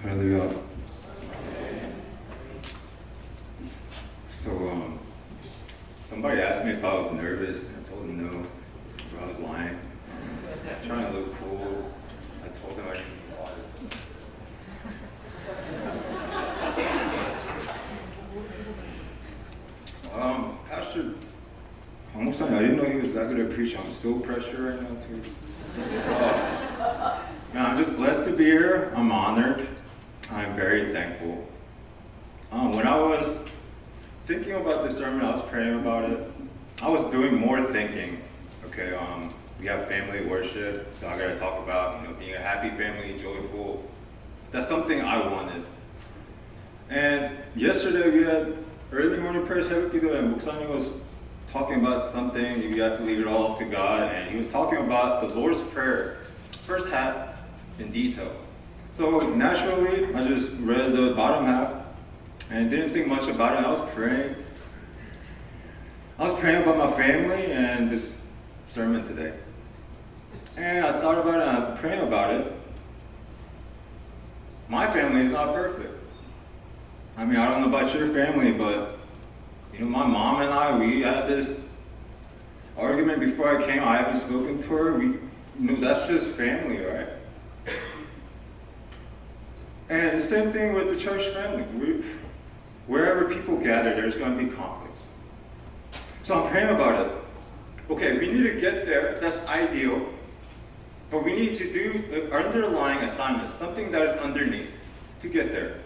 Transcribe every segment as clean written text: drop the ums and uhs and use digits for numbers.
Hallelujah. Somebody asked me if I was nervous. I told them no, but I was lying. Trying to look cool. I told them I didn't need water. Pastor Hong-san, I didn't know he was that good at preaching. I'm so pressured right now too. Man, I'm just blessed to be here. I'm honored. I'm very thankful. When I was thinking about this sermon, I was praying about it. I was doing more thinking. Okay, we have family worship, so I gotta talk about being a happy family, joyful. That's something I wanted. And yesterday we had early morning prayers, 새벽기도, and 목사님 was talking about something. You have to leave it all to God, and he was talking about the Lord's Prayer, first half in detail. So naturally, I just read the bottom half and didn't think much about it. I was praying about my family and this sermon today. And I thought about it and I'm praying about it. My family is not perfect. I mean, I don't know about your family, but my mom and I, we had this argument before I came. I haven't spoken to her. That's just family, right? And the same thing with the church family. Wherever people gather, there's going to be conflicts. So I'm praying about it. Okay, we need to get there. That's ideal. But we need to do the underlying assignment, something that is underneath to get there.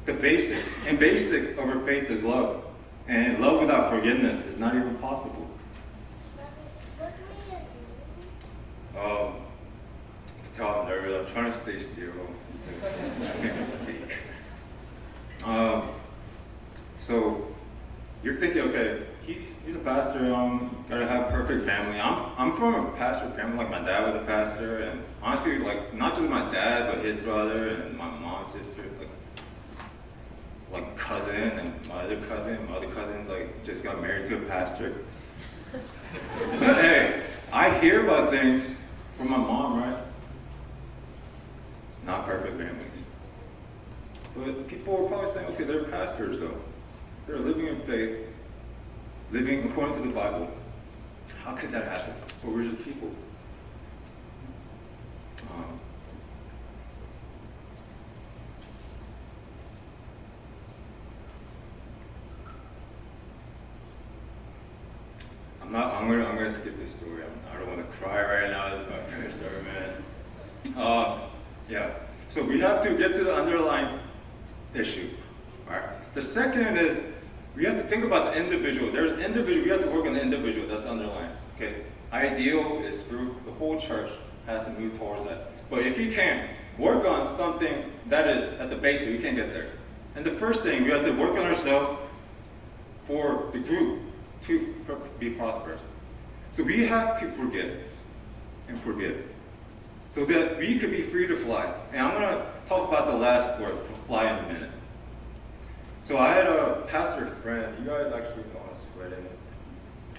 The basics. And basic of our faith is love. And love without forgiveness is not even possible. Tell I'm nervous. I'm trying to stay still. Make me speak. So you're thinking, okay, he's a pastor. Gotta have a perfect family. I'm from a pastor family. Like my dad was a pastor, and honestly, like not just my dad, but his brother and my mom's sister, like cousin and my other cousins like just got married to a pastor. But hey, I hear about things from my mom, right? Not perfect families. But people are probably saying, okay, they're pastors though. They're living in faith, living according to the Bible. How could that happen? Well, we're just people. I'm gonna skip this story. I don't want to cry right now. This is my first sermon. Yeah. So we have to get to the underlying issue. All right. The second is we have to think about the individual. There's individual. We have to work on the individual. That's underlying. Okay. Ideal is through the whole church has to move towards that. But if you can't work on something that is at the basic, we can't get there. And the first thing we have to work on ourselves for the group to be prosperous. So we have to forgive and forgive, so that we could be free to fly. And I'm going to talk about the last word, fly, in a minute. So I had a pastor friend. You guys actually know us, right?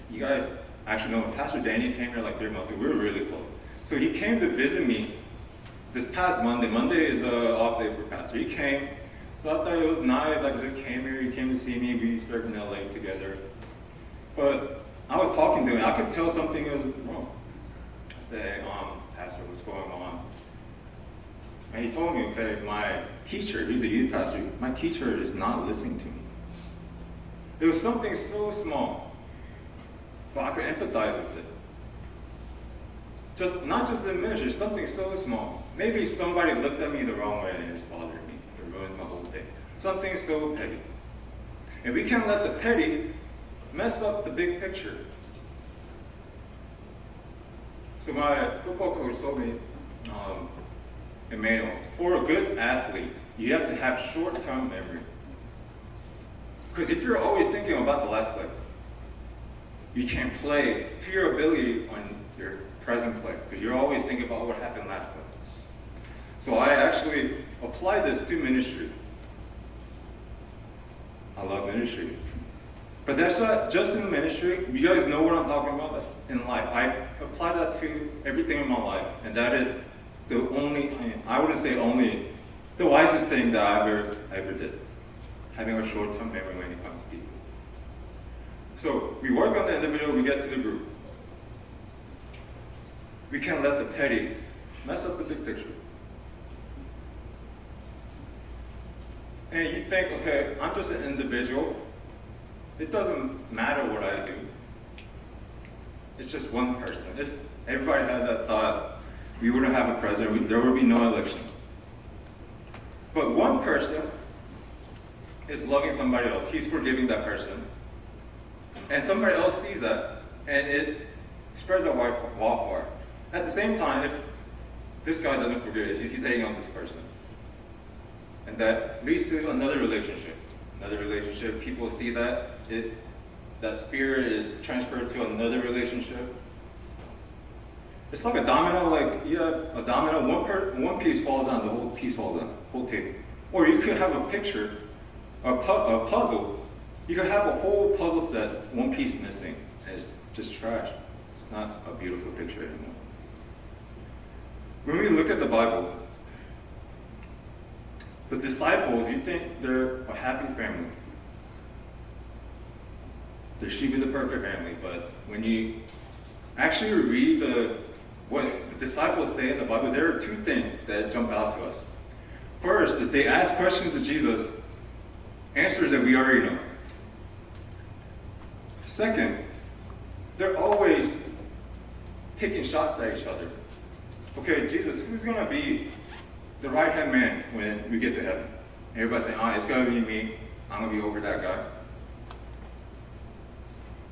You guys actually know him. Pastor Danny came here like 3 months ago. We were really close. So he came to visit me this past Monday. Monday is an off day for pastor. He came. So I thought it was nice. I just came here. He came to see me. We served in LA together. But I was talking to him. I could tell something was wrong. I said, Pastor, what's going on? And he told me, okay, my teacher, he's a youth pastor, my teacher is not listening to me. It was something so small, but I could empathize with it. Not just in ministry, something so small. Maybe somebody looked at me the wrong way and it just bothered me. It ruined my whole day. Something so petty. And we can't let the petty mess up the big picture. So my football coach told me, Emmanuel, for a good athlete, you have to have short-term memory. Because if you're always thinking about the last play, you can't play to your ability on your present play, because you're always thinking about what happened last play. So I actually applied this to ministry. I love ministry. But that's not just in ministry. You guys know what I'm talking about. That's in life. I apply that to everything in my life. And that is I wouldn't say only the wisest thing that I ever did. Having a short-term memory when it comes to people. So we work on the individual, we get to the group. We can't let the petty mess up the big picture. And you think, okay, I'm just an individual. It doesn't matter what I do. It's just one person. If everybody had that thought, we wouldn't have a president, there would be no election. But one person is loving somebody else. He's forgiving that person. And somebody else sees that, and it spreads a wildfire. At the same time, if this guy doesn't forgive, he's hating on this person. And that leads to another relationship. Another relationship, people see that, that spirit is transferred to another relationship. It's like a domino, like you have a domino, one piece falls down, the whole piece falls down, whole table. Or you could have a picture, a puzzle. You could have a whole puzzle set, one piece missing, and it's just trash. It's not a beautiful picture anymore. When we look at the Bible, the disciples, you think they're a happy family. They should be the perfect family, but when you actually read what the disciples say in the Bible, there are two things that jump out to us. First is they ask questions to Jesus, answers that we already know. Second, they're always taking shots at each other. Okay, Jesus, who's going to be the right-hand man when we get to heaven? Everybody's saying, it's going to be me. I'm going to be over that guy.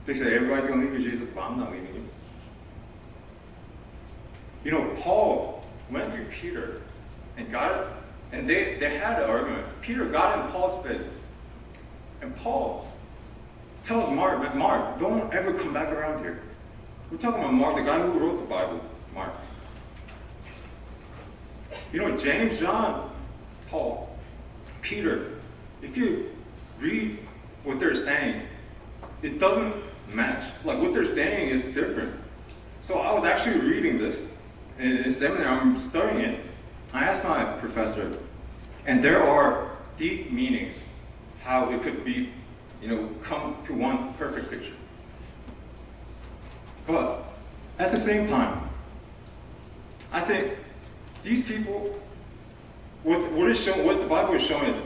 They say, everybody's going to leave you, Jesus, but I'm not leaving you. You know, Paul went to Peter and they had an argument. Peter got in Paul's face. And Paul tells Mark, don't ever come back around here. We're talking about Mark, the guy who wrote the Bible, Mark. You know, James, John, Paul, Peter, if you read what they're saying, it doesn't match. Like what they're saying is different. So I was actually reading this in seminary, I'm studying it. I asked my professor, and there are deep meanings how it could be, come to one perfect picture. But at the same time, I think these people, what the Bible is showing is,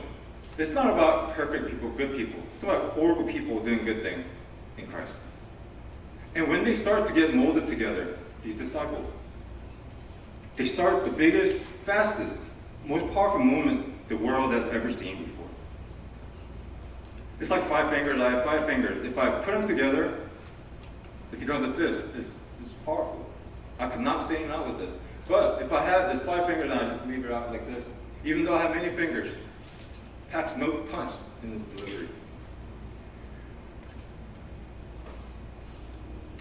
it's not about perfect people, good people. It's about horrible people doing good things in Christ. And when they start to get molded together, these disciples, they start the biggest, fastest, most powerful movement the world has ever seen before. It's like 5 fingers. I have 5 fingers. If I put them together, it becomes a fist. It's powerful. I could not say no with this. But if I have this 5 fingers and I just leave it out like this, even though I have many fingers, packs no punch in this delivery.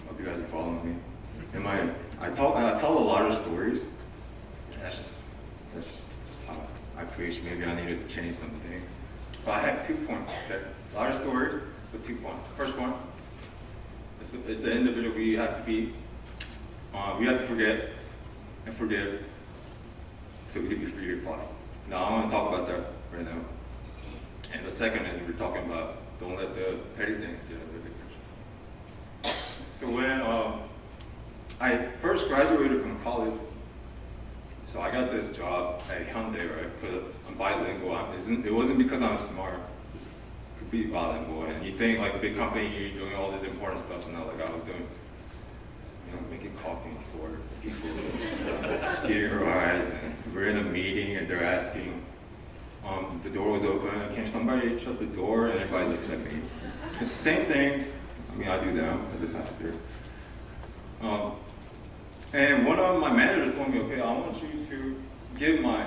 Hope you guys are following me. I tell a lot of stories. That's just how I preach. Maybe I needed to change some things. But I have 2 points. Okay, a lot of stories, but 2 points. First point, it's the individual we have to be. We have to forget and forgive, so we can be free to fly. Now I want to talk about that right now. And the second is we're talking about don't let the petty things get over the big picture. So when I first graduated from college, so I got this job at Hyundai, right? Because I'm bilingual. It wasn't because I'm smart. Just could be bilingual. And you think like big company, you're doing all this important stuff, and not like I was doing, making coffee for people, getting rides, and we're in a meeting and they're asking. The door was open. Can somebody shut the door? And everybody looks at me. It's the same things. I do them as a pastor. And one of my managers told me, okay, I want you to give my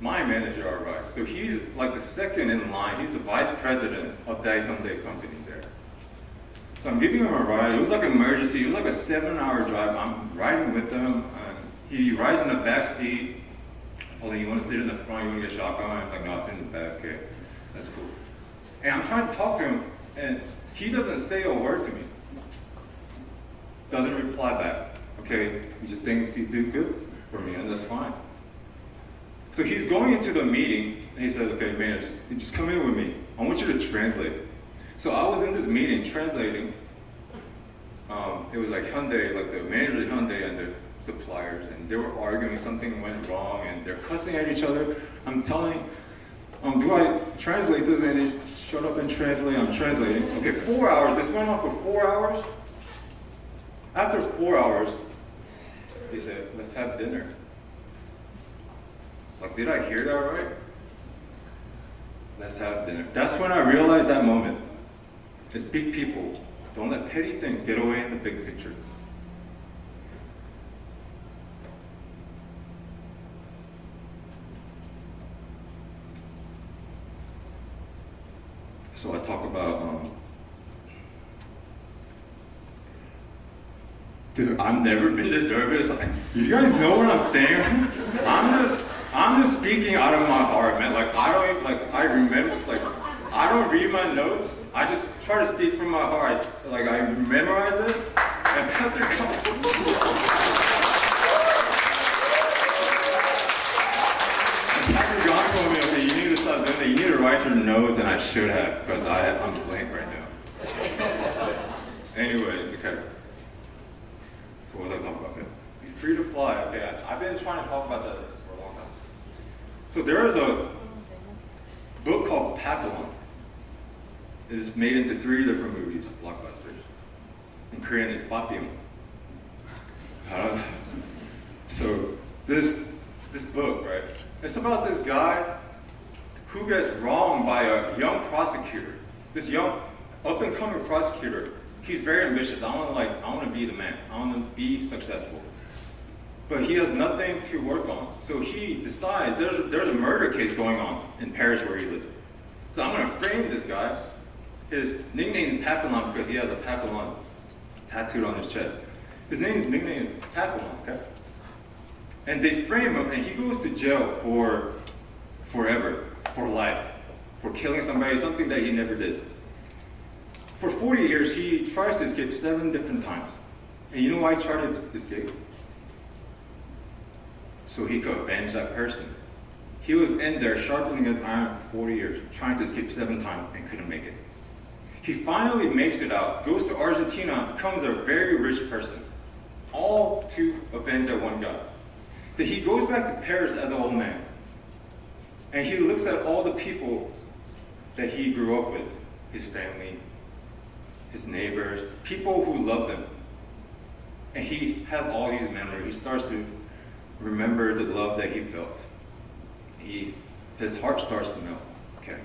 manager a ride. So he's like the second in line. He's the vice president of that Hyundai company there. So I'm giving him a ride. It was like an emergency. It was like a 7-hour drive. I'm riding with him. He rides in the back seat. I told him, you want to sit in the front? You want to get shotgun? I'm like, no, I'll sit in the back. Okay, that's cool. And I'm trying to talk to him, and he doesn't say a word to me. Doesn't reply back. Okay, he just thinks he's doing good for me, and that's fine. So he's going into the meeting, and he says, okay, man, just come in with me. I want you to translate. So I was in this meeting translating. It was like Hyundai, like the manager of Hyundai and the suppliers, and they were arguing, something went wrong, and they're cussing at each other. I'm telling, do I translate this? And they shut up and translate. I'm translating. Okay, 4 hours. This went on for 4 hours. After 4 hours, they said, let's have dinner. Like, did I hear that right? Let's have dinner. That's when I realized that moment. It's big people. Don't let petty things get away in the big picture. So I talk about, dude, I've never been this nervous. You guys know what I'm saying? I'm just speaking out of my heart, man. Like I don't read my notes. I just try to speak from my heart. Like I memorize it, and Pastor John told me, okay, you need to stop doing that. You need to write your notes, and I should have, because I'm blank right now. Anyways, okay. So what was I talking about? Okay. Be free to fly. Okay, I've been trying to talk about that for a long time. So there is a book called Papillon. It is made into 3 different movies, blockbusters. In Korean, it's Papillon. So this book, right? It's about this guy who gets wronged by a young prosecutor. This young, up-and-coming prosecutor. He's very ambitious. I want to be the man. I want to be successful. But he has nothing to work on. So he decides there's a murder case going on in Paris where he lives. So I'm going to frame this guy. His nickname is Papillon because he has a papillon tattooed on his chest. His nickname is Papillon, okay? And they frame him, and he goes to jail for forever, for life, for killing somebody, something that he never did. For 40 years, he tries to escape 7 different times. And you know why he tried to escape? So he could avenge that person. He was in there sharpening his iron for 40 years, trying to escape 7 times and couldn't make it. He finally makes it out, goes to Argentina, becomes a very rich person, all to avenge that one guy. Then he goes back to Paris as an old man, and he looks at all the people that he grew up with, his family, his neighbors, people who loved him. And he has all these memories. He starts to remember the love that he felt. His heart starts to melt. Okay,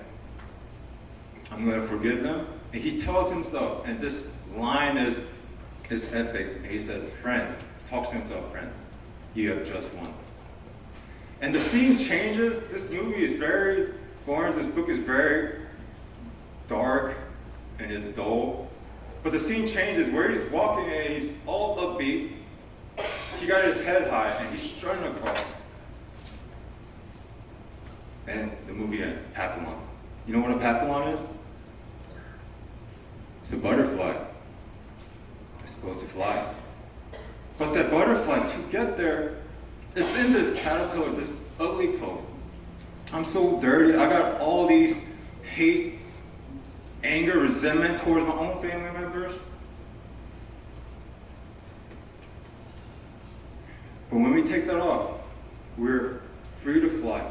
I'm going to forgive them. And he tells himself, and this line is epic. He says, friend, talks to himself, friend, you have just won. And the scene changes. This movie is very boring. This book is very dark and is dull. But the scene changes where he's walking and he's all upbeat. He got his head high and he's strutting across. And the movie ends, Papillon. You know what a papillon is? It's a butterfly. It's supposed to fly. But that butterfly, to get there, it's in this caterpillar, this ugly clothes. I'm so dirty. I got all these hate, anger, resentment towards my own family members. But when we take that off, we're free to fly.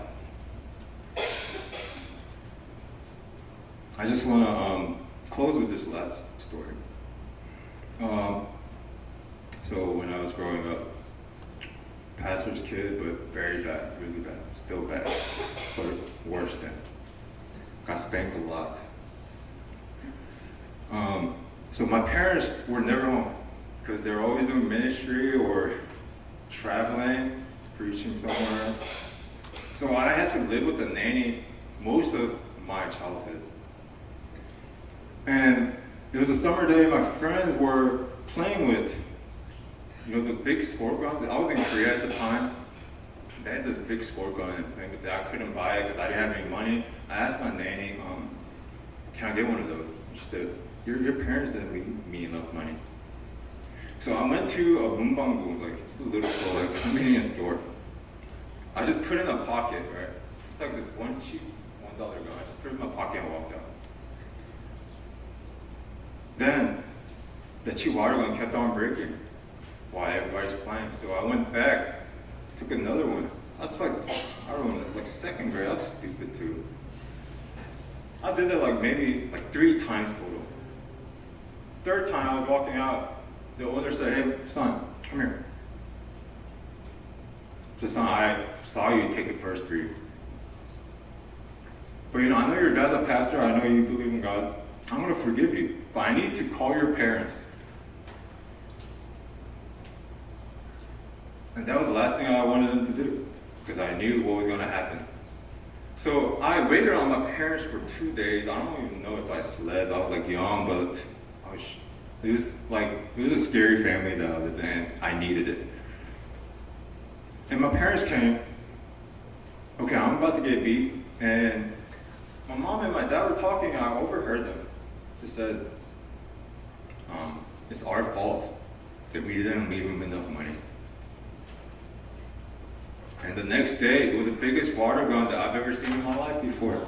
I just want to close with this last story. So when I was growing up, pastor's kid, but very bad, really bad, still bad, but worse than. Got spanked a lot. So my parents were never home because they were always doing ministry or traveling, preaching somewhere. So I had to live with a nanny most of my childhood. And it was a summer day, my friends were playing with, those big squirt guns. I was in Korea at the time. They had this big squirt gun and playing with it. I couldn't buy it because I didn't have any money. I asked my nanny, can I get one of those? She said, your parents didn't leave me enough money. So I went to a 문방구, like it's a little store, like a convenience store. I just put put it in a pocket, right? It's like this one cheap $1 bill. I just put it in my pocket and walked out. Then the cheap water gun kept on breaking while everybody's playing. So I went back, took another one. That's like, I don't know, like second grade. That's stupid too. I did that like maybe like 3 times total. Third time I was walking out, the owner said, "Hey, son, come here." I said, "Son, I saw you take the first 3. But I know your dad's a pastor, I know you believe in God. I'm gonna forgive you, but I need to call your parents." And that was the last thing I wanted them to do, because I knew what was gonna happen. So I waited on my parents for 2 days. I don't even know if I slept. I was like young, but it was a scary family that I lived in, and I needed it. And my parents came. Okay, I'm about to get beat, and my mom and my dad were talking. I overheard them. They said, "It's our fault that we didn't leave him enough money." And the next day, it was the biggest water gun that I've ever seen in my life before.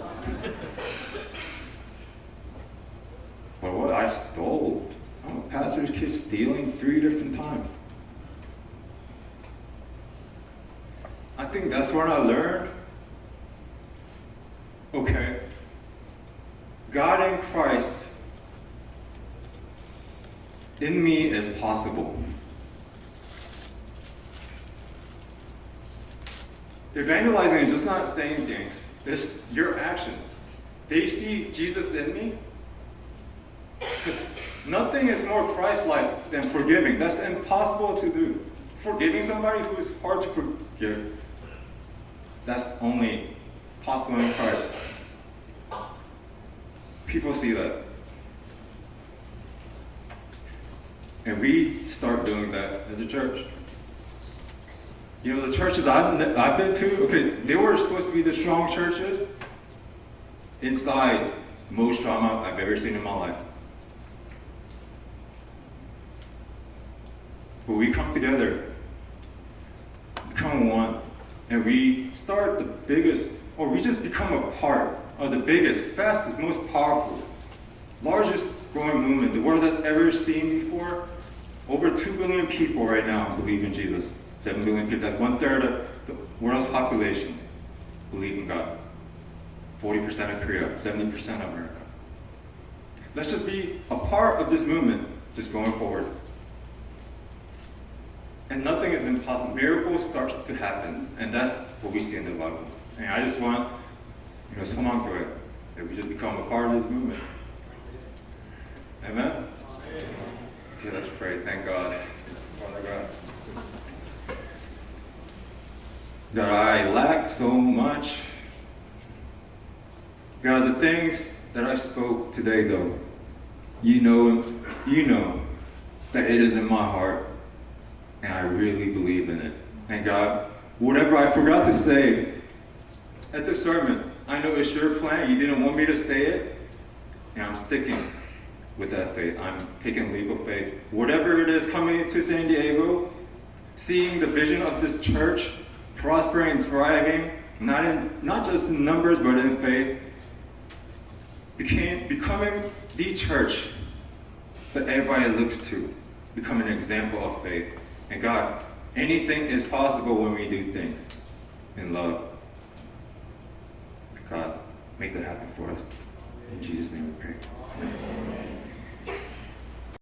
But what I stole, I'm a pastor's kid stealing 3 different times. I think that's when I learned, okay, God in Christ in me is possible. Evangelizing is just not saying things, it's your actions. They see Jesus in me. Because nothing is more Christ-like than forgiving. That's impossible to do. Forgiving somebody who is hard to forgive, that's only possible in Christ. People see that. And we start doing that as a church. You know, the churches I've been to, okay, they were supposed to be the strong churches. Inside, most drama I've ever seen in my life. But we come together, become one, and we start the biggest, or we just become a part of the biggest, fastest, most powerful, largest growing movement the world has ever seen before. Over 2 billion people right now believe in Jesus. 7 billion people, that's 1/3 of the world's population believe in God. 40% of Korea, 70% of America. Let's just be a part of this movement, just going forward. And nothing is impossible. Miracles start to happen, and that's what we see in the Bible. And I just want, Somangyue, that we just become a part of this movement. Amen? Okay, let's pray. Thank God. Father God. God, I lack so much. God, the things that I spoke today, though, you know that it is in my heart, and I really believe in it. And God, whatever I forgot to say at the sermon, I know it's your plan. You didn't want me to say it, and I'm sticking with that faith. I'm taking a leap of faith. Whatever it is coming to 샌디에고, seeing the vision of this church prospering and thriving, not just in numbers, but in faith, becoming the church that everybody looks to, become an example of faith. And God, anything is possible when we do things in love. God, make that happen for us. In Jesus' name we pray. Amen.